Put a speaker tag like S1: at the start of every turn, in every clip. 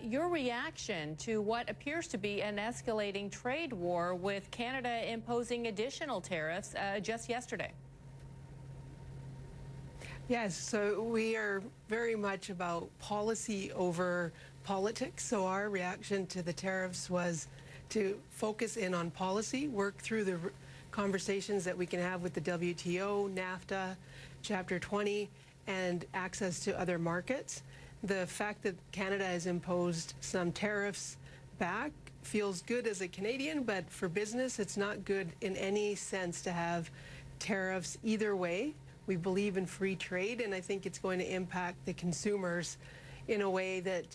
S1: Your reaction to what appears to be an escalating trade war with Canada imposing additional tariffs just yesterday?
S2: Yes, so we are very much about policy over politics. So our reaction to the tariffs was to focus in on policy, work through the conversations that we can have with the WTO, NAFTA, Chapter 20, and access to other markets. The fact that Canada has imposed some tariffs back feels good as a Canadian, but for business, it's not good in any sense to have tariffs either way. We believe in free trade, and I think it's going to impact the consumers in a way that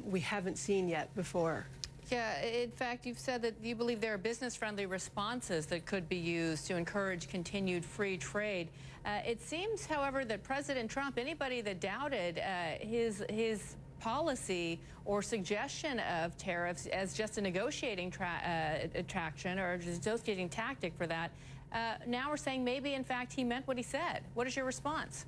S2: we haven't seen yet before.
S1: Yeah, in fact, you've said that you believe there are business-friendly responses that could be used to encourage continued free trade. It seems, however, that President Trump, anybody that doubted his policy or suggestion of tariffs as just a negotiating attraction or just a negotiating tactic for that, now we're saying maybe, in fact, he meant what he said. What is your response?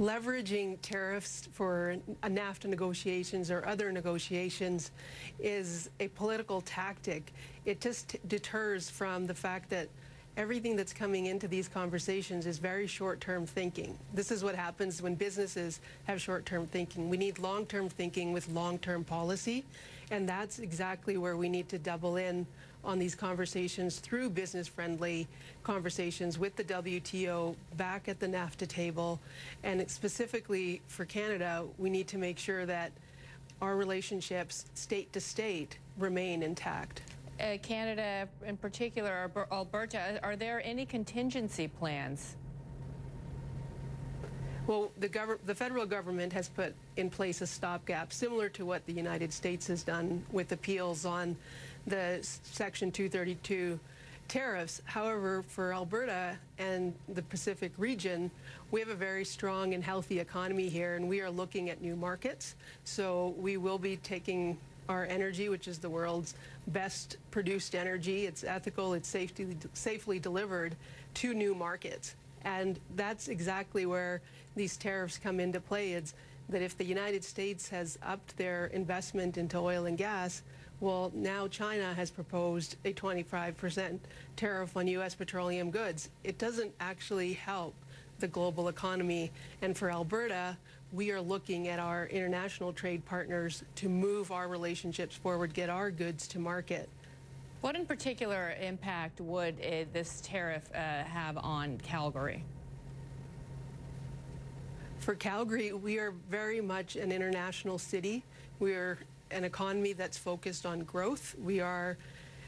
S2: Leveraging tariffs for NAFTA negotiations or other negotiations is a political tactic. It just deters from the fact that everything that's coming into these conversations is very short-term thinking. This is what happens when businesses have short-term thinking. We need long-term thinking with long-term policy, and that's exactly where we need to double in on these conversations through business-friendly conversations with the WTO back at the NAFTA table. And specifically for Canada, we need to make sure that our relationships state to state remain intact.
S1: Canada, in particular, Alberta, are there any contingency plans?
S2: Well, the federal government has put in place a stopgap similar to what the United States has done with appeals on the Section 232 tariffs. However, for Alberta and the Pacific region, we have a very strong and healthy economy here, and we are looking at new markets. So we will be taking our energy, which is the world's best produced energy. It's ethical, it's safely delivered to new markets. And that's exactly where these tariffs come into play. It's that if the United States has upped their investment into oil and gas, well, now China has proposed a 25% tariff on U.S. petroleum goods. It doesn't actually help the global economy. And for Alberta, we are looking at our international trade partners to move our relationships forward, get our goods to market.
S1: What in particular impact would this tariff have on Calgary?
S2: For Calgary, we are very much an international city. We are an economy that's focused on growth. We are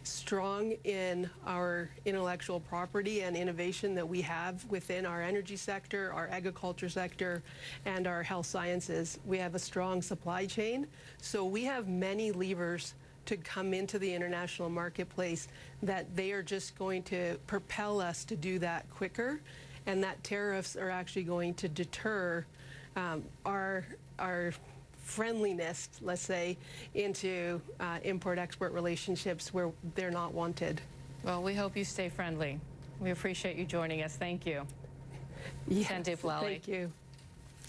S2: strong in our intellectual property and innovation that we have within our energy sector, our agriculture sector, and our health sciences. We have a strong supply chain, so we have many levers to come into the international marketplace that they are just going to propel us to do that quicker, and that tariffs are actually going to deter our friendliness, let's say, into import-export relationships where they're not wanted.
S1: Well, we hope you stay friendly. We appreciate you joining us. Thank you.
S2: Yes,
S1: Sandip Lalli.
S2: Thank you.